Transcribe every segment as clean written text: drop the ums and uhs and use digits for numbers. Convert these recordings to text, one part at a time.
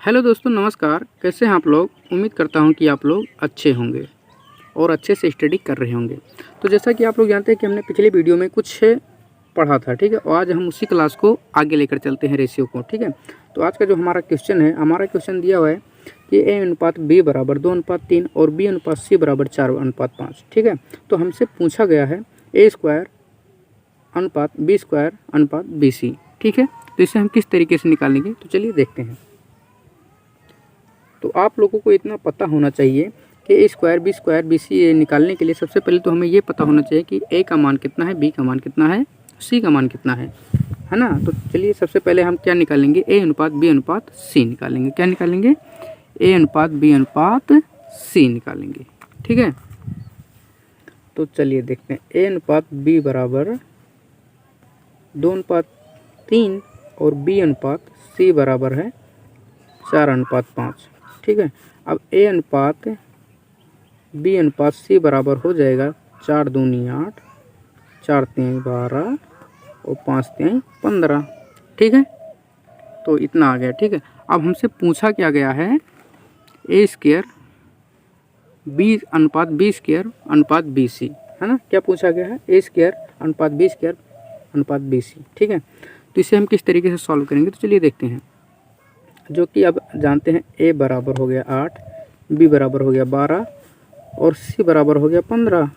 Hello दोस्तों, नमस्कार। कैसे हैं आप लोग? उम्मीद करता हूं कि आप लोग अच्छे होंगे और अच्छे से स्टडी कर रहे होंगे। तो जैसा कि आप लोग जानते हैं कि हमने पिछले वीडियो में कुछ पढ़ा था, ठीक है। और आज हम उसी क्लास को आगे लेकर चलते हैं, रेशियो को, ठीक है। तो आज का जो हमारा क्वेश्चन दिया हुआ है कि a अनुपात b बराबर 2:3 और b अनुपात c बराबर 4:5, ठीक है। तो हमसे पूछा गया है a स्क्वायर अनुपात b स्क्वायर अनुपात bc, ठीक है। तो इसे हम किस तरीके से निकालेंगे, तो चलिए देखते हैं। तो आप लोगों को इतना पता होना चाहिए कि A square B square B C निकालने के लिए सबसे पहले तो हमें ये पता होना चाहिए कि ए का मान कितना है, बी का मान कितना है, सी का मान कितना है ना। तो चलिए सबसे पहले हम क्या निकालेंगे, ए अनुपात बी अनुपात सी निकालेंगे। क्या निकालेंगे? ए अनुपात बी अनुपात सी निकालेंगे, ठीक है। तो चलिए देखते हैं। ए अनुपात बी बराबर 2:3 और बी अनुपात सी बराबर है 4:5, ठीक है। अब ए अनुपात बी अनुपात सी बराबर हो जाएगा 4 दूनी 8, 4 3 12 और 5 3 15, ठीक है। तो इतना आ गया, ठीक है। अब हमसे पूछा क्या गया है, ए स्क्वायर बी अनुपात बी स्क्वायर अनुपात बी सी, है ना। क्या पूछा गया है? ए स्क्वायर अनुपात बी स्क्वायर अनुपात बी सी, ठीक है। तो इसे हम किस तरीके से सॉल्व करेंगे, तो चलिए देखते हैं। जो कि अब जानते हैं, ए बराबर हो गया 8, बी बराबर हो गया 12 और सी बराबर हो गया 15,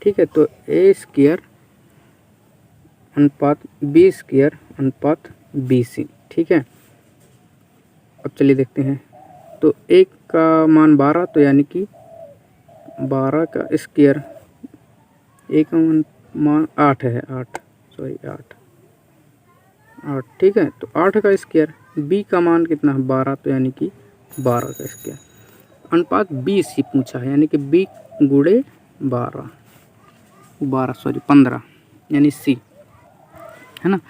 ठीक है। तो ए स्क्वायर अनुपात बी स्क्वायर अनुपात बी सी, ठीक है। अब चलिए देखते हैं। तो एक का मान 12, तो यानी कि 12 का स्क्वायर, एक का मान 8 है, 8, ठीक है। तो 8 का स्क्वायर, बी का मान कितना है 12, तो यानी कि 12 का स्क्वायर अनुपात बी सी पूछा है, यानी कि बी गुणे 15 यानी सी, है ना।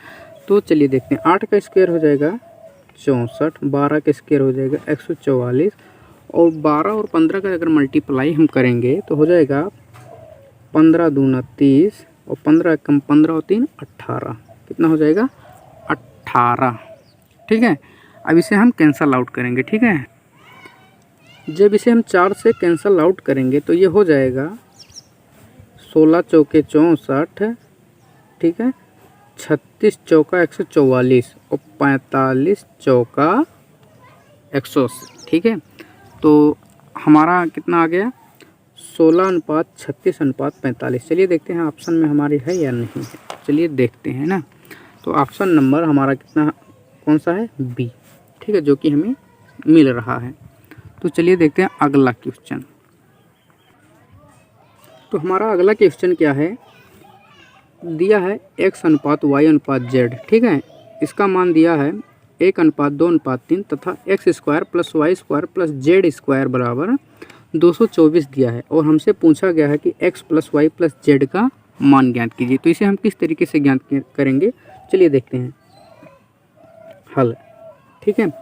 तो चलिए देखते हैं। 8 का स्क्वायर हो जाएगा 64, 12 का स्क्वायर हो जाएगा 144 और 12 और 15 का अगर मल्टीप्लाई हम करेंगे तो हो जाएगा 15 दूना 30 और 15 कम 15 और 3 18, कितना हो जाएगा 18, ठीक है। अब इसे हम कैंसल आउट करेंगे, ठीक है। जब इसे हम 4 से कैंसल आउट करेंगे तो ये हो जाएगा 16 चौके 64, ठीक है, 36 चौका 144 और 45 चौका 180, ठीक है। तो हमारा कितना आ गया 16:36:45। चलिए देखते हैं ऑप्शन में हमारी है या नहीं है, चलिए देखते हैं ना। तो ऑप्शन नंबर हमारा कितना, कौन सा है? बी, ठीक है, जो कि हमें मिल रहा है। तो चलिए देखते हैं अगला क्वेश्चन। तो हमारा अगला क्वेश्चन क्या है, दिया है x अनुपात y अनुपात z, ठीक है। इसका मान दिया है 1:2:3 तथा x square plus Y square plus Z square बराबर 224 दिया है और हमसे पूछा गया है कि x plus Y plus Z का मान ज्ञात कीजिए। तो इसे हम किस तरीके से ज्ञात करेंगे, चलिए देखते हैं हल, ठीक है।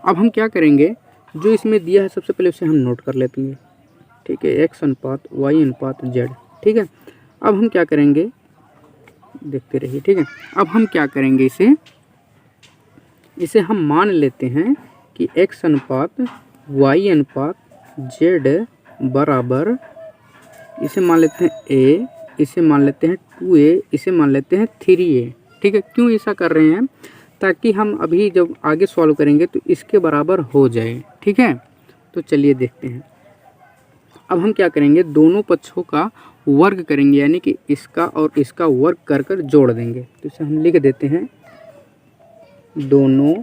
अब हम क्या करेंगे, जो इसमें दिया है सबसे पहले उसे हम नोट कर लेते हैं, ठीक है। x अनुपात y अनुपात z, ठीक है। अब हम क्या करेंगे, देखते रहिए, ठीक है। अब हम क्या करेंगे, इसे हम मान लेते हैं कि x अनुपात y अनुपात z बराबर, इसे मान लेते हैं a, इसे मान लेते हैं 2a, इसे मान लेते हैं 3a, ठीक है। क्यों ऐसा कर रहे हैं, ताकि हम अभी जब आगे सॉल्व करेंगे तो इसके बराबर हो जाए, ठीक है। तो चलिए देखते हैं। अब हम क्या करेंगे, दोनों पक्षों का वर्ग करेंगे, यानी कि इसका और इसका वर्ग कर कर जोड़ देंगे। तो इसे हम लिख देते हैं, दोनों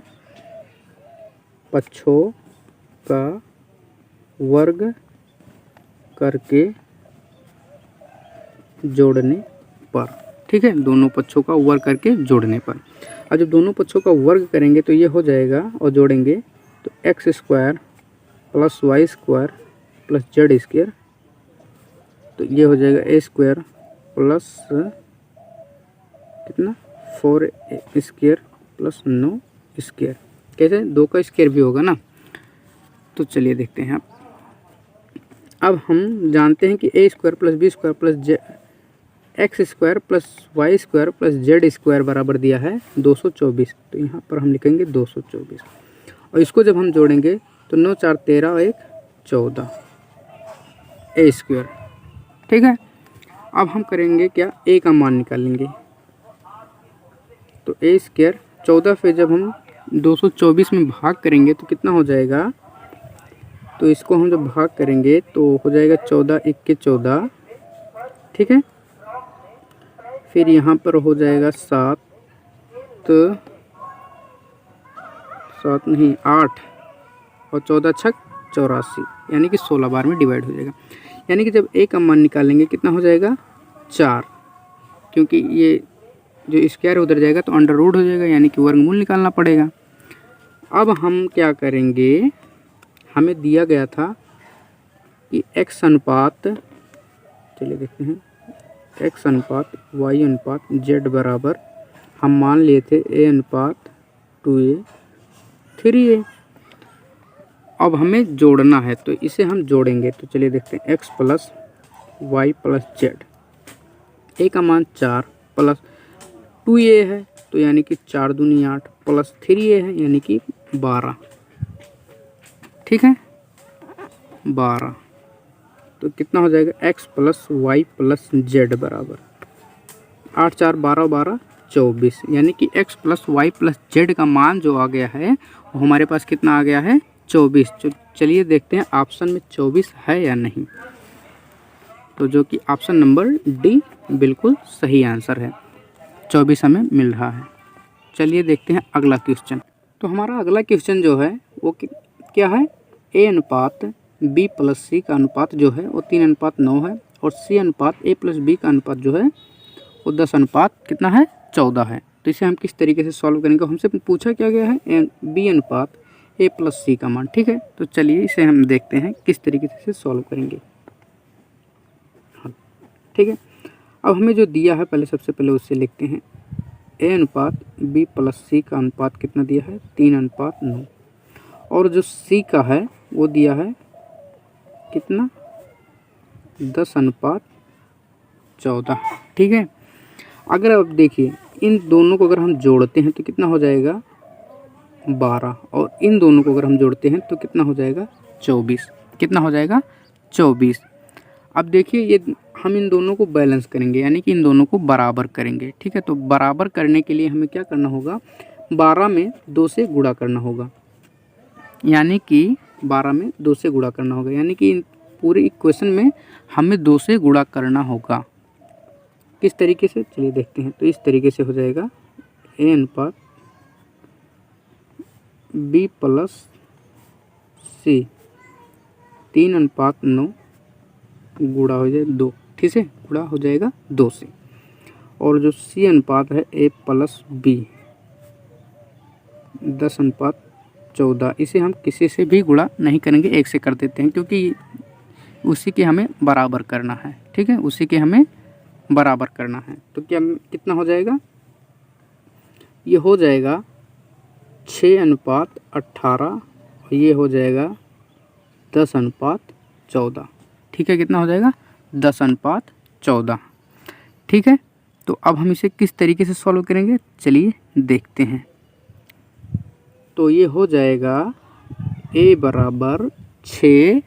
पक्षों का वर्ग करके जोड़ने पर, ठीक है। दोनों पक्षों का वर्ग करके जोड़ने पर, और जब दोनों पक्षों का वर्ग करेंगे तो ये हो जाएगा, और जोड़ेंगे तो x square plus Y square plus Z square, तो ये हो जाएगा a स्क्वायर प्लस कितना 4 स्क्वायर प्लस 9 स्क्वायर, कैसे 2 का स्क्वायर भी होगा ना। तो चलिए देखते हैं। अब हम जानते हैं कि a square plus B square plus x square plus Y square plus Z square बराबर दिया है 224, तो यहाँ पर हम लिखेंगे 224। और इसको जब हम जोड़ेंगे तो 9 4 13 और 1 14 ए स्क्वायर। ठीक है, अब हम करेंगे क्या, ए का मान निकालेंगे। तो ए स्क्वायर 14 पे जब हम 224 में भाग करेंगे तो कितना हो जाएगा, तो इसको हम जब भाग करेंगे तो हो जाएगा 14 1 के 14। ठीक है, फिर यहाँ पर हो जाएगा 7 नहीं 8 और 14 छक 84, यानी कि 16 बार में डिवाइड हो जाएगा। यानी कि जब ए का मान निकालेंगे कितना हो जाएगा 4, क्योंकि ये जो स्क्वायर उधर जाएगा तो अंडर रूट हो जाएगा, यानी कि वर्गमूल निकालना पड़ेगा। अब हम क्या करेंगे, हमें दिया गया था कि x अनुपात, चलिए देखते हैं, x अनुपात y अनुपात z बराबर हम मान लिए थे a अनुपात 2a 3a। अब हमें जोड़ना है तो इसे हम जोड़ेंगे। तो चलिए देखते हैं, x plus Y plus Z, a का मान 4 प्लस 2a है तो यानी कि 4 दूनी 8 प्लस 3a है यानी कि 12। ठीक है, 12। तो कितना हो जाएगा, x plus Y plus Z बराबर 8 4 12 12 24, यानी कि x plus Y plus Z का मान जो आ गया है वो हमारे पास कितना आ गया है 24। चलिए देखते हैं ऑप्शन में 24 है या नहीं। तो जो कि ऑप्शन नंबर डी बिल्कुल सही आंसर है, 24 हमें मिल रहा है। चलिए देखते हैं अगला क्वेश्चन। तो हमारा अगला क्वेश्चन जो है वो क्या है, ए अनुपात बी प्लस सी का अनुपात जो है वो 3:9 है और सी अनुपात ए प्लस बी का अनुपात जो है वो 10 अनुपात कितना है 14 है। तो इसे हम किस तरीके से सॉल्व करेंगे, हमसे पूछा क्या गया है बी अनुपात ए प्लस सी का मान। ठीक है, तो चलिए इसे हम देखते हैं किस तरीके से सॉल्व करेंगे। हाँ ठीक है, अब हमें जो दिया है पहले सबसे पहले उससे लिखते हैं, ए अनुपात बी प्लस सी का अनुपात कितना दिया है 3:9 और जो सी का है वो दिया है कितना 10:14। ठीक है, अगर अब देखिए इन दोनों को अगर हम जोड़ते हैं तो कितना हो जाएगा 12 और इन दोनों को अगर हम जोड़ते हैं तो कितना हो जाएगा 24। कितना हो जाएगा 24। अब देखिए ये हम इन दोनों को बैलेंस करेंगे, यानी कि इन दोनों को बराबर करेंगे। ठीक है, तो बराबर करने के लिए हमें क्या करना होगा, 12 में 2 से गुणा करना होगा, यानी कि 12 में 2 से गुणा करना होगा, यानी कि पूरे इक्वेशन में हमें 2 से गुणा करना होगा। किस तरीके से, चलिए देखते हैं। तो इस तरीके से हो जाएगा ए अनुपात बी प्लस सी 3:9 गुणा हो जाए 2, ठीक है, गुणा हो जाएगा 2 से, और जो सी अनुपात है ए प्लस बी 10:14, इसे हम किसी से भी गुणा नहीं करेंगे, एक से कर देते हैं क्योंकि उसी के हमें बराबर करना है। ठीक है, उसी के हमें बराबर करना है। तो क्या कितना हो जाएगा, ये हो जाएगा 6:18 और ये हो जाएगा 10:14। ठीक है, कितना हो जाएगा 10:14। ठीक है, तो अब हम इसे किस तरीके से सॉल्व करेंगे, चलिए देखते हैं। तो ये हो जाएगा a बराबर 6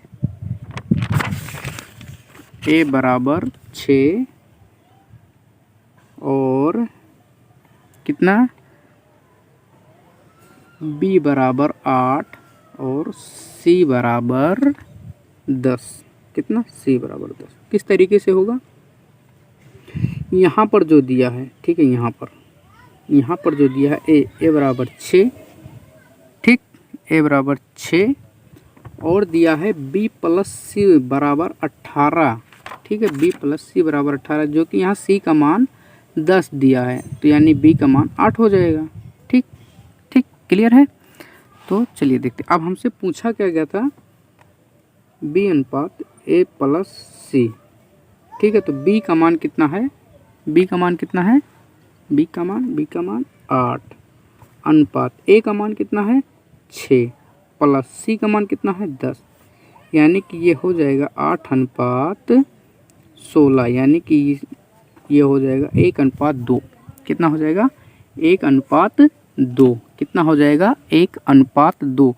और कितना b बराबर 8 और c बराबर 10। कितना, c बराबर 10। किस तरीके से होगा, यहाँ पर जो दिया है, ठीक है, यहाँ पर जो दिया है ए बराबर 6, ठीक, ए बराबर 6 और दिया है b प्लस सी बराबर 18। ठीक है, b प्लस सी बराबर 18, जो कि यहाँ c का मान 10 दिया है, तो यानी b का मान 8 हो जाएगा। ठीक, क्लियर है। तो चलिए देखते, अब हमसे पूछा क्या गया था, b अनुपात a प्लस सी। ठीक है, तो b का मान कितना है, b का मान 8 अनुपात a का मान कितना है 6 प्लस c का मान कितना है 10, यानी कि ये हो जाएगा 8:16, यानी कि ये हो जाएगा 1:2। कितना हो जाएगा 1:2। कितना हो जाएगा 1:2।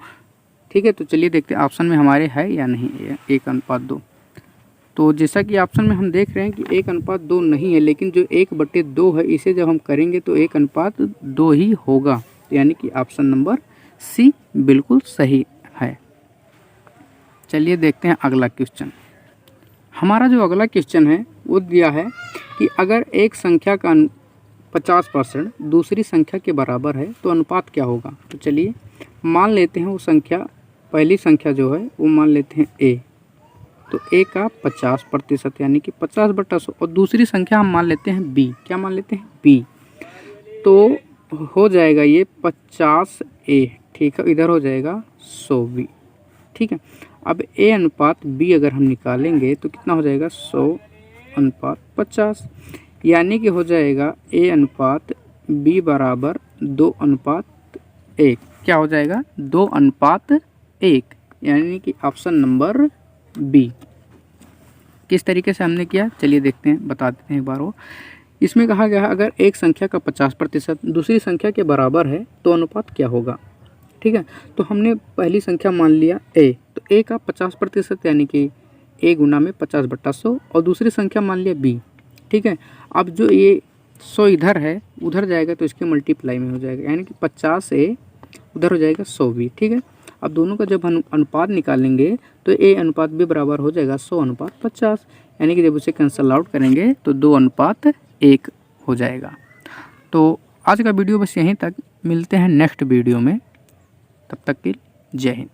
ठीक है, तो चलिए देखते हैं ऑप्शन में हमारे है या नहीं 1:2। तो जैसा कि ऑप्शन में हम देख रहे हैं कि 1:2 नहीं है, लेकिन जो 1/2 है इसे जब हम करेंगे तो 1:2 ही होगा, यानी कि ऑप्शन नंबर सी बिल्कुल सही है। चलिए देखते हैं अगला क्वेश्चन। हमारा जो अगला क्वेश्चन है वो दिया है कि अगर एक संख्या का 50% दूसरी संख्या के बराबर है तो अनुपात क्या होगा। तो चलिए मान लेते हैं वो संख्या, पहली संख्या जो है वो मान लेते हैं a, तो a का 50% यानी कि 50/100, और दूसरी संख्या हम मान लेते हैं b। क्या मान लेते हैं b, तो हो जाएगा ये 50a। ठीक है, इधर हो जाएगा 100b। ठीक है, अब a अनुपात b अगर हम निकालेंगे तो कितना हो जाएगा 100:50, यानी कि हो जाएगा a अनुपात b बराबर 2:1। क्या हो जाएगा 2:1, यानी कि ऑप्शन नंबर बी। किस तरीके से हमने किया चलिए देखते हैं, बता देते हैं एक बार। वो इसमें कहा गया है अगर एक संख्या का 50% दूसरी संख्या के बराबर है तो अनुपात क्या होगा। ठीक है, तो हमने पहली संख्या मान लिया a, तो a का 50% यानी कि a गुना में 50/100, और दूसरी संख्या मान लिया b। ठीक है, अब जो ये 100 इधर है उधर जाएगा तो इसके मल्टीप्लाई में हो जाएगा, यानी कि 50a उधर हो जाएगा 100b। ठीक है, अब दोनों का जब हम अनुपात निकालेंगे तो a अनुपात b बराबर हो जाएगा 100:50, यानी कि जब उसे कैंसल आउट करेंगे तो 2:1 हो जाएगा। तो आज का वीडियो बस यहीं तक, मिलते हैं नेक्स्ट वीडियो में, तब तक के लिए जय हिंद।